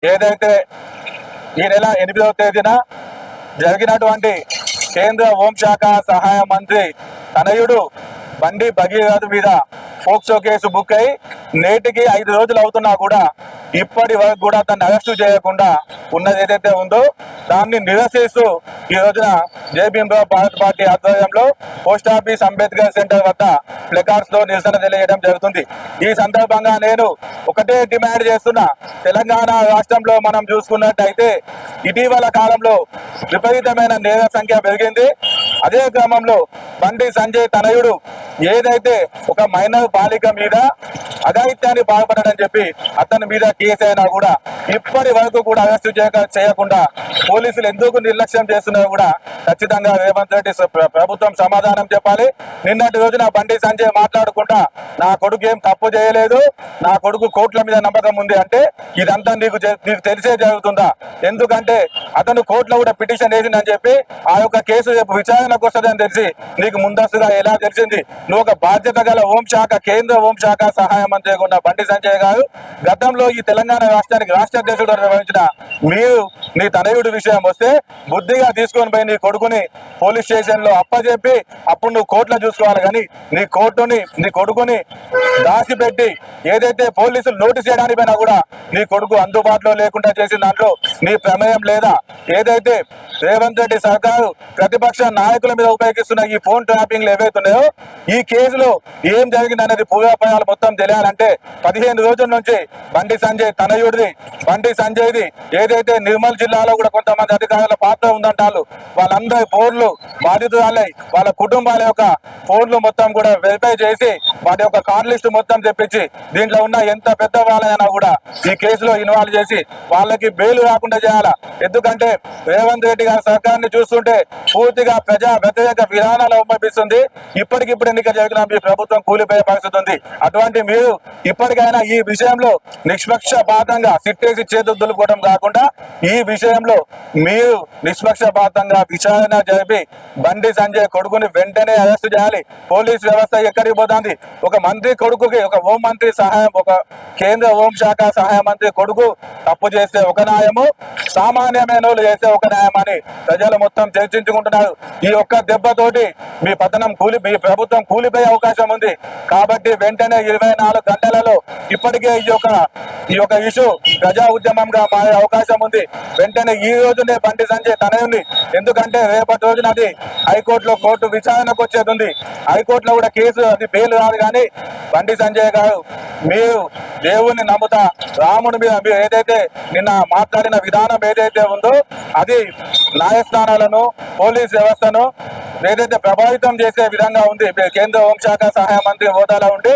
ఏదైతే ఈ నెల 8వ తేదీన జరిగినటువంటి కేంద్ర హోంశాఖ సహాయ మంత్రి తనయుడు బండి భగీరథ్ మీద పోక్సో కేసు బుక్ అయి నేటికి 5 రోజులు అవుతున్నా కూడా ఇప్పటి వరకు కూడా తను అరెస్టు చేయకుండా ఉన్నది ఏదైతే ఉందో దాన్ని నిరసిస్తూ ఈ రోజున జై భీమ్రావ్ భారత్ పార్టీ ఆధ్వర్యంలో పోస్ట్ ఆఫీస్ అంబేద్కర్ సెంటర్ వద్ద ప్లకార్డ్స్ తో నిరసన తెలియజేయడం జరుగుతుంది. ఈ సందర్భంగా నేను ఒకటే డిమాండ్ చేస్తున్నా, తెలంగాణ రాష్ట్రంలో మనం చూసుకున్నట్టయితే ఇటీవల కాలంలో విపరీతమైన నేర సంఖ్య పెరిగింది. అదే క్రమంలో బండి సంజయ్ తనయుడు ఏదైతే ఒక మైనర్ బాలిక మీద అఘాయిత్యాన్ని పాల్పడని చెప్పి అతని మీద కేసు అయినా కూడా ఇప్పటి వరకు కూడా అరెస్టు చేయకుండా పోలీసులు ఎందుకు నిర్లక్ష్యం చేస్తున్నా కూడా ఖచ్చితంగా రేవంత్ రెడ్డి ప్రభుత్వం సమాధానం చెప్పాలి. నిన్నటి రోజున బండి సంజయ్ మాట్లాడుకుంటా నా కొడుకు ఏం తప్పు చేయలేదు, నా కొడుకు కోర్టుల మీద నమ్మకం ఉంది అంటే ఇదంతా నీకు తెలిసే జరుగుతుందా? ఎందుకంటే అతను కోర్టులో కూడా పిటిషన్ వేసిందని చెప్పి ఆ యొక్క కేసు విచారణకు వస్తుందని తెలిసి నీకు ముందస్తుగా ఎలా తెలిసింది? నువ్వు ఒక బాధ్యత గల హోంశాఖ కేంద్ర హోంశాఖ సహాయ మంత్రిగా ఉన్న బండి సంజయ్ గారు గతంలో ఈ తెలంగాణ రాష్ట్రానికి రాష్ట్ర అధ్యక్షుడు నిర్వహించిన మీరు నీ తనయుడి విషయం వస్తే బుద్ధిగా తీసుకొని పోయి నీ కొడుకుని పోలీస్ స్టేషన్ లో అప్పచెప్పి అప్పుడు నువ్వు కోర్టులో చూసుకోవాలి. కానీ నీ కొడుకుని దాచిపెట్టి ఏదైతే పోలీసులు నోటీస్ చేయడానికి పోయినా కూడా నీ కొడుకు అందుబాటులో లేకుండా చేసిన దాంట్లో నీ ప్రమేయం లేదా? ఏదైతే రేవంత్ రెడ్డి సర్కారు ప్రతిపక్ష నాయకుల మీద ఉపయోగిస్తున్న ఈ ఫోన్ ట్రాపింగ్లు ఏవైతున్నాయో ఈ కేసులో ఏం జరిగిందనేది పూర్వాపరాలు మొత్తం తెలియాలంటే 15 రోజుల నుంచి బండి సంజయ్ తనయుడిది బండి సంజయ్ది ఏదైతే నిర్మల్ జిల్లాలో కూడా కొంతమంది అధికారుల పాత్ర ఉందంటారు. వాళ్ళందరి ఫోన్లు బాధితురాలై వాళ్ళ కుటుంబాల యొక్క ఫోన్లు మొత్తం కూడా వెరిఫై చేసి వాటి యొక్క కాల్ లిస్ట్ మొత్తం తెప్పించి దీంట్లో ఉన్న ఎంత పెద్ద వాళ్ళైనా కూడా ఈ కేసులో ఇన్వాల్వ్ చేసి వాళ్ళకి బెయిల్ రాకుండా చేయాలా. ఎందుకంటే రేవంత్ రెడ్డి గారి సర్కార్ని చూస్తుంటే పూర్తిగా ప్రజా వ్యతిరేక విధానాలు అవలంబిస్తుంది. ఇప్పటికిప్పుడు ఎన్నిక జరిగిన మీ ప్రభుత్వం కూలిపోయే పరిస్థితి ఉంది. అటువంటి మీరు ఇప్పటికైనా ఈ విషయంలో నిష్పక్షపాతంగా సిట్టేసి చేతులు దులుపుకోవడం కాకుండా ఈ విషయంలో మీరు నిష్పక్షపాతంగా విచారణ జరిపి బండి సంజయ్ కొడుకుని వెంటనే అరెస్టు చేయాలి. పోలీస్ వ్యవస్థ ఎక్కడికి పోతుంది? ఒక మంత్రి కొడుకుకి ఒక హోం మంత్రి సహాయం, ఒక కేంద్ర హోంశాఖ సహాయ మంత్రి కొడుకు తప్పు చేస్తే ఒక న్యాయము, సామాన్యమైన వాళ్ళు చేస్తే ఒక న్యాయమని ప్రజలు మొత్తం చర్చించుకుంటున్నారు. ఈ ఒక్క దెబ్బతోటి మీ మీ ప్రభుత్వం కూలిపోయే అవకాశం ఉంది. కాబట్టి వెంటనే 24 గంటలలో ఇప్పటికే ఈ యొక్క ఇష్యూ ప్రజా ఉద్యమంగా మారే అవకాశం ఉంది. వెంటనే ఈ రోజునే బండి సంజయ్ తనయుని, ఎందుకంటే రేపటి రోజున అది హైకోర్టులో కోర్టు విచారణకు వచ్చేది ఉంది. హైకోర్టులో కూడా కేసు అది బెయిల్ రాదు. కానీ బండి సంజయ్ గారు మీరు దేవుణ్ణి నమ్ముతా రాముడి మీద మీరు ఏదైతే నిన్న మాట్లాడిన విధానం ఏదైతే ఉందో అది న్యాయస్థానాలను పోలీస్ వ్యవస్థను ఏదైతే ప్రభావితం చేసే విధంగా ఉంది. కేంద్ర హోంశాఖ సహాయ మంత్రి హోదాలో ఉండి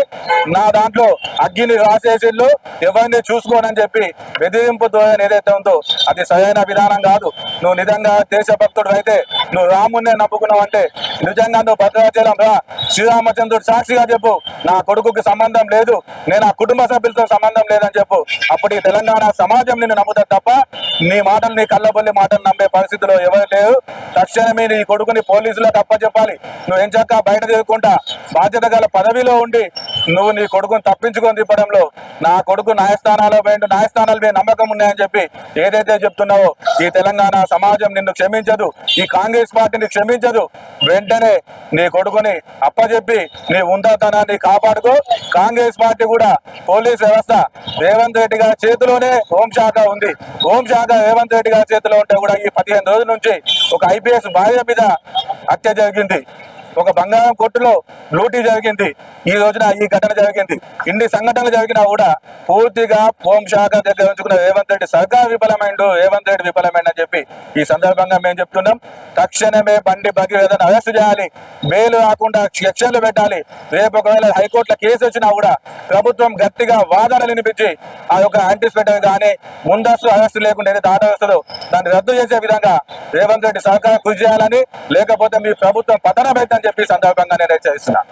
నా దాంట్లో అగ్గిని రాసేసిళ్ళు ఎవరిని చూసుకోనని చెప్పి బెదిరింపు ధోరణి ఏదైతే ఉందో అది సరైన విధానం కాదు. నువ్వు నిజంగా దేశభక్తుడు అయితే నువ్వు రామున్నే నమ్ముకున్నావు అంటే నిజంగా నువ్వు భద్రాచలం రా, శ్రీరామచంద్రుడు సాక్షిగా చెప్పు నా కొడుకుకి సంబంధం లేదు, నేను ఆ కుటుంబ సభ్యులతో సంబంధం లేదని చెప్పు. అప్పుడు ఈ తెలంగాణ సమాజం నిన్ను నమ్ముతుంది తప్ప నీ మాటలు, నీ కళ్ళబొల్లి మాటలు నమ్మే పరిస్థితిలో ఎవరు లేరు. తక్షణమే నీ కొడుకుని పోలీసులకు అప్పచెప్పాలి. నువ్వు ఎంచక్క బయట తిరుగుకుంటా బాధ్యత గల పదవిలో ఉండి నువ్వు నీ కొడుకుని తప్పించుకొని తిప్పడంలో నా కొడుకు న్యాయస్థానాల మీద నమ్మకం ఉన్నాయని చెప్పి ఏదైతే చెప్తున్నావో ఈ తెలంగాణ సమాజం నిన్ను క్షమించదు, ఈ కాంగ్రెస్ పార్టీని క్షమించదు. వెంటనే నీ కొడుకుని అప్పచెప్పి నీ ఉందాతనాన్ని కాపాడుకో. కాంగ్రెస్ పార్టీ కూడా పోలీస్ వ్యవస్థ రేవంత్ రెడ్డి గారి చేతిలోనే హోంశాఖ ఉంది. హోంశాఖ రేవంత్ రెడ్డి గారి చేతిలో ఉంటే కూడా ఈ 15 రోజుల నుంచి ఒక IPS భార్య మీద హత్య జరిగింది, ఒక బంగారం కొట్టులో లూటీ జరిగింది, ఈ రోజున ఈ ఘటన జరిగింది. ఇన్ని సంఘటనలు జరిగినా కూడా పూర్తిగా హోంశాఖ దగ్గర ఉంచుకున్న రేవంత్ రెడ్డి సర్కార్ విఫలమైండు, రేవంత్ రెడ్డి విఫలమైంది అని చెప్పి ఈ సందర్భంగా మేము చెప్తున్నాం. తక్షణమే బండి భగీరథను అరెస్ట్ చేయాలి, బెయిల్ రాకుండా సెక్షన్లు పెట్టాలి. రేపు ఒకవేళ హైకోర్టులో కేసు వచ్చినా కూడా ప్రభుత్వం గట్టిగా వాదనలు వినిపించి ఆ యొక్క యాంటిసిపేటర్ కానీ ముందస్తు అరెస్ట్ లేకుండా ఏదైతే ఆర్డర్ వస్తుందో దాన్ని రద్దు చేసే విధంగా రేవంత్ రెడ్డి సర్కార్ కృషి చేయాలని, లేకపోతే మీ ప్రభుత్వం పతనమైందని చెప్పి సందర్భంగా నేను హెచ్చరిస్తున్నా.